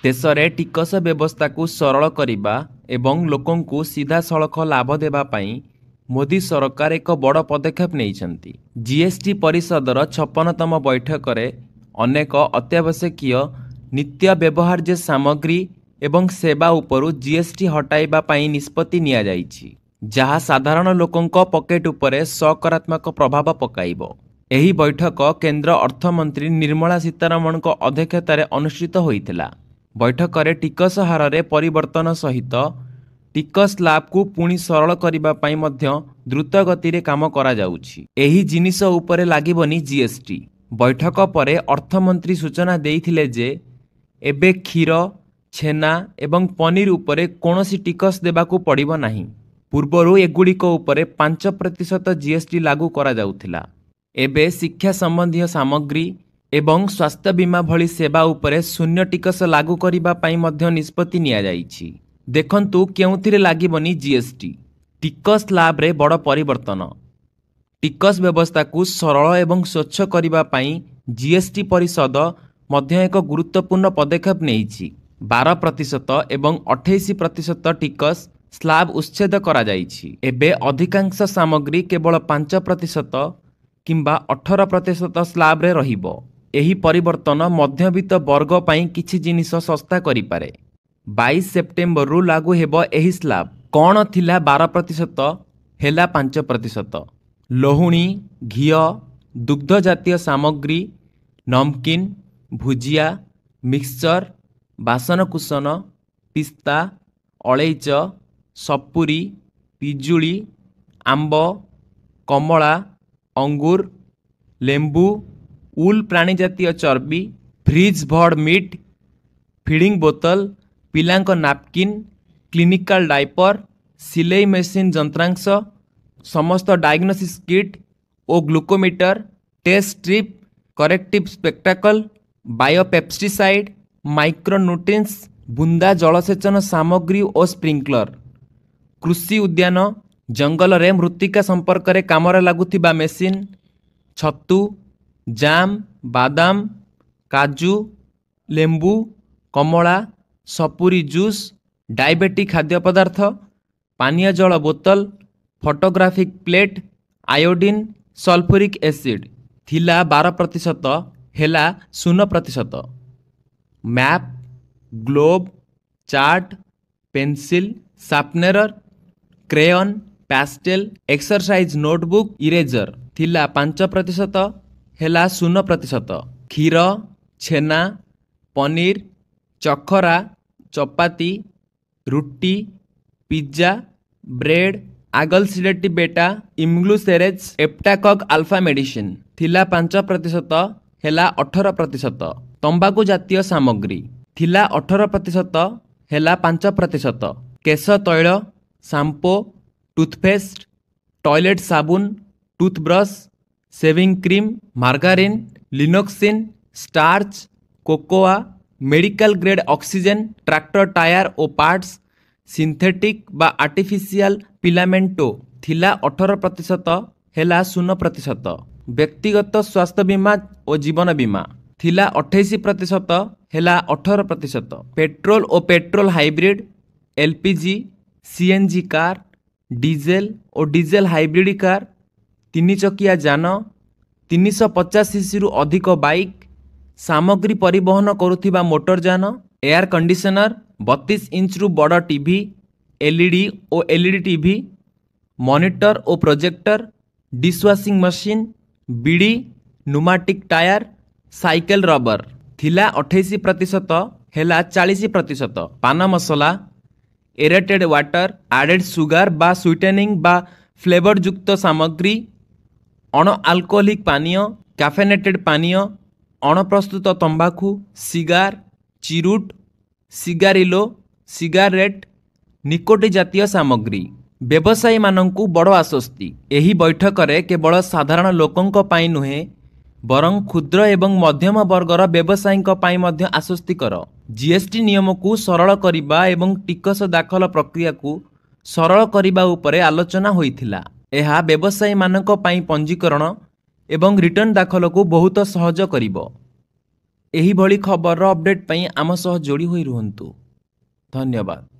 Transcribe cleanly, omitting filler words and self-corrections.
ଦେଶରେ ଟିକସ ବ୍ୟବସ୍ଥାକୁ ସରଳ କରିବା ଏବଂ ଲୋକଙ୍କୁ ସିଧାସଳଖ ଲାଭ ଦେବା ପାଇଁ ମୋଦି ସରକାର ଏକ ବଡ଼ ପଦକ୍ଷେପ ନେଇଛନ୍ତି। ଜିଏସ୍ଟି ପରିଷଦର 56ତମ ବୈଠକରେ ଅନେକ ଅତ୍ୟାବଶ୍ୟକୀୟ ନିତ୍ୟ ବ୍ୟବହାର୍ଯ୍ୟ ସାମଗ୍ରୀ ଏବଂ ସେବା ଉପରୁ ଜିଏସ୍ଟି ହଟାଇବା ପାଇଁ ନିଷ୍ପତ୍ତି ନିଆଯାଇଛି, ଯାହା ସାଧାରଣ ଲୋକଙ୍କ ପକେଟ୍ ଉପରେ ସକାରାତ୍ମକ ପ୍ରଭାବ ପକାଇବ। ଏହି ବୈଠକ କେନ୍ଦ୍ର ଅର୍ଥମନ୍ତ୍ରୀ ନିର୍ମଳା ସୀତାରମଣଙ୍କ ଅଧ୍ୟକ୍ଷତାରେ ଅନୁଷ୍ଠିତ ହୋଇଥିଲା। ବୈଠକରେ ଟିକସ ହାରରେ ପରିବର୍ତ୍ତନ ସହିତ ଟିକସ ସ୍ଲାବକୁ ପୁଣି ସରଳ କରିବା ପାଇଁ ମଧ୍ୟ ଦ୍ରୁତ ଗତିରେ କାମ କରାଯାଉଛି। ଏହି ଜିନିଷ ଉପରେ ଲାଗିବନି ଜିଏସ୍ଟି। ବୈଠକ ପରେ ଅର୍ଥମନ୍ତ୍ରୀ ସୂଚନା ଦେଇଥିଲେ ଯେ ଏବେ କ୍ଷୀର, ଛେନା ଏବଂ ପନିର ଉପରେ କୌଣସି ଟିକସ ଦେବାକୁ ପଡ଼ିବ ନାହିଁ। ପୂର୍ବରୁ ଏଗୁଡ଼ିକ ଉପରେ 5% ଜିଏସ୍ଟି ଲାଗୁ କରାଯାଉଥିଲା। ଏବେ ଶିକ୍ଷା ସମ୍ବନ୍ଧୀୟ ସାମଗ୍ରୀ ଏବଂ ସ୍ୱାସ୍ଥ୍ୟ ବୀମା ଭଳି ସେବା ଉପରେ ଶୂନ୍ୟ ଟିକସ ଲାଗୁ କରିବା ପାଇଁ ମଧ୍ୟ ନିଷ୍ପତ୍ତି ନିଆଯାଇଛି। ଦେଖନ୍ତୁ କେଉଁଥିରେ ଲାଗିବନି ଜିଏସ୍ଟି। ଟିକସ ସ୍ଲାବରେ ବଡ଼ ପରିବର୍ତ୍ତନ। ଟିକସ ବ୍ୟବସ୍ଥାକୁ ସରଳ ଏବଂ ସ୍ୱଚ୍ଛ କରିବା ପାଇଁ ଜିଏସ୍ଟି ପରିଷଦ ମଧ୍ୟ ଏକ ଗୁରୁତ୍ୱପୂର୍ଣ୍ଣ ପଦକ୍ଷେପ ନେଇଛି। 12% ଏବଂ 28% ଟିକସ ସ୍ଲାବ ଉଚ୍ଛେଦ କରାଯାଇଛି। ଏବେ ଅଧିକାଂଶ ସାମଗ୍ରୀ କେବଳ 5% କିମ୍ବା 18% ସ୍ଲାବରେ ରହିବ। ଏହି ପରିବର୍ତ୍ତନ ମଧ୍ୟବିତ୍ତ ବର୍ଗ ପାଇଁ କିଛି ଜିନିଷ ଶସ୍ତା କରିପାରେ। 22 ସେପ୍ଟେମ୍ବରରୁ ଲାଗୁ ହେବ ଏହି ସ୍ଲାବ। କ'ଣ ଥିଲା 12% ହେଲା 5%। ଲହୁଣୀ, ଘିଅ, ଦୁଗ୍ଧ ଜାତୀୟ ସାମଗ୍ରୀ, ନମକିନ୍, ଭୁଜିଆ, ମିକ୍ସଚର, ବାସନକୁସନ, ପିସ୍ତା, ଅଳେଇଚ, ସପୁରୀ, ପିଜୁଳି, ଆମ୍ବ, କମଳା, ଅଙ୍ଗୁର, ଲେମ୍ବୁ, ଉଲ୍ ପ୍ରାଣୀ ଜାତୀୟ ଚର୍ବି, ଫ୍ରିଜ୍ ଭର୍ଡ ମିଟ୍, ଫିଡିଂ ବୋତଲ, ପିଲାଙ୍କ ନାପକିନ୍, କ୍ଲିନିକାଲ ଡାଇପର, ସିଲେଇ ମେସିନ୍ ଯନ୍ତ୍ରାଂଶ, ସମସ୍ତ ଡାୟଗ୍ନୋସିସ୍ କିଟ୍ ଓ glucometer, test strip, corrective spectacle, biopesticide, micronutrients, ବୁନ୍ଦା ଜଳସେଚନ ସାମଗ୍ରୀ ଓ ସ୍ପ୍ରିଙ୍କଲର, କୃଷି ଉଦ୍ୟାନ, ଜଙ୍ଗଲରେ ମୃତ୍ତିକା ସମ୍ପର୍କରେ କାମରେ ଲାଗୁଥିବା ମେସିନ୍, ଛତୁ, ଜାମ୍, ବାଦାମ, କାଜୁ, ଲେମ୍ବୁ, କମଳା, ସପୁରୀ ଜୁସ୍, ଡାଇବେଟିକ୍ ଖାଦ୍ୟ ପଦାର୍ଥ, ପାନୀୟ ଜଳ ବୋତଲ, photographic plate, iodine, sulphuric acid ଥିଲା 12% ହେଲା 0%। Map, globe, chart, pencil, sharpener, crayon, pastel, exercise notebook, eraser ଥିଲା 5% ହେଲା 0%। କ୍ଷୀର, ଛେନା, ପନିର, ଚଖରା, ଚପାତି, ରୁଟି, ପିଜ୍ଜା, ବ୍ରେଡ୍, ଆଗଲସିଡେଟି ବେଟା, ଇମ୍ଗ୍ଲୁସେରେଜ୍, ଏପ୍ଟାକକ୍ ଆଲଫା ମେଡିସିନ୍ ଥିଲା 5% ହେଲା 18%। ତମ୍ବାକୁ ଜାତୀୟ ସାମଗ୍ରୀ ଥିଲା 18% ହେଲା 5%। କେଶ ତୈଳ, ସାମ୍ପୋ, ଟୁଥପେଷ୍ଟ, ଟଏଲେଟ୍ ସାବୁନ, toothbrush, shaving cream, margarine, linoxyn, starch, cocoa, medical grade oxygen, tractor tyre ଓ ପାର୍ଟସ୍, ସିନ୍ଥେଟିକ୍ ବା ଆର୍ଟିଫିସିଆଲ ପିଲାମେଣ୍ଟୋ ଥିଲା 18% ହେଲା 0%। ବ୍ୟକ୍ତିଗତ ସ୍ୱାସ୍ଥ୍ୟ ବୀମା ଓ ଜୀବନ ବୀମା ଥିଲା 28% ହେଲା 18%। ପେଟ୍ରୋଲ ଓ petrol hybrid, LPG, CNG car, diesel ଓ ଡିଜେଲ ହାଇବ୍ରିଡ କାର୍, 3 ଚକିଆ ଯାନ, 350 ସିସିରୁ ଅଧିକ ବାଇକ୍, ସାମଗ୍ରୀ ପରିବହନ କରୁଥିବା ମୋଟରଯାନ, ଏୟାର କଣ୍ଡିସନର, 32 ଇଞ୍ଚରୁ ବଡ଼ ଟିଭି, ଏଲ୍ଇଡି ଓ ଏଲ୍ଇଡି ଟିଭି, ମନିଟର ଓ ପ୍ରୋଜେକ୍ଟର, ଡିଶୱାସିଂ ମେସିନ୍, ବିଡ଼ି, ନ୍ୟୁମାଟିକ୍ ଟାୟାର, ସାଇକେଲ ରବର ଥିଲା 28% ହେଲା 40%। ପାନ ମସଲା, ଏରେଟେଡ୍ ୱାଟର, ଆଡେଡ୍ ସୁଗାର ବା ସୁଇଟେନିଂ ବା ଫ୍ଲେଭର ଯୁକ୍ତ ସାମଗ୍ରୀ, ଅଣ ଆଲକୋହଲିକ୍ ପାନୀୟ, କ୍ୟାଫେନେଟେଡ୍ ପାନୀୟ, ଅଣପ୍ରସ୍ତୁତ ତମ୍ବାକୁ, ସିଗାର, ଚିରୁଟ, ସିଗାରିଲୋ, ସିଗାରେଟ୍, ନିକୋଟି ଜାତୀୟ ସାମଗ୍ରୀ। ବ୍ୟବସାୟୀମାନଙ୍କୁ ବଡ଼ ଆଶ୍ୱସ୍ତି। ଏହି ବୈଠକରେ କେବଳ ସାଧାରଣ ଲୋକଙ୍କ ପାଇଁ ନୁହେଁ ବରଂ କ୍ଷୁଦ୍ର ଏବଂ ମଧ୍ୟମ ବର୍ଗର ବ୍ୟବସାୟୀଙ୍କ ପାଇଁ ମଧ୍ୟ ଆଶ୍ୱସ୍ତିକର। ଜିଏସ୍ଟି ନିୟମକୁ ସରଳ କରିବା ଏବଂ ଟିକସ ଦାଖଲ ପ୍ରକ୍ରିୟାକୁ ସରଳ କରିବା ଉପରେ ଆଲୋଚନା ହୋଇଥିଲା। ଏହା ବ୍ୟବସାୟୀମାନଙ୍କ ପାଇଁ ପଞ୍ଜୀକରଣ ଏବଂ ରିଟର୍ଣ୍ଣ ଦାଖଲକୁ ବହୁତ ସହଜ କରିବ। ଏହିଭଳି ଖବରର ଅପଡେଟ୍ ପାଇଁ ଆମ ସହ ଯୋଡ଼ି ହୋଇ ରୁହନ୍ତୁ। ଧନ୍ୟବାଦ।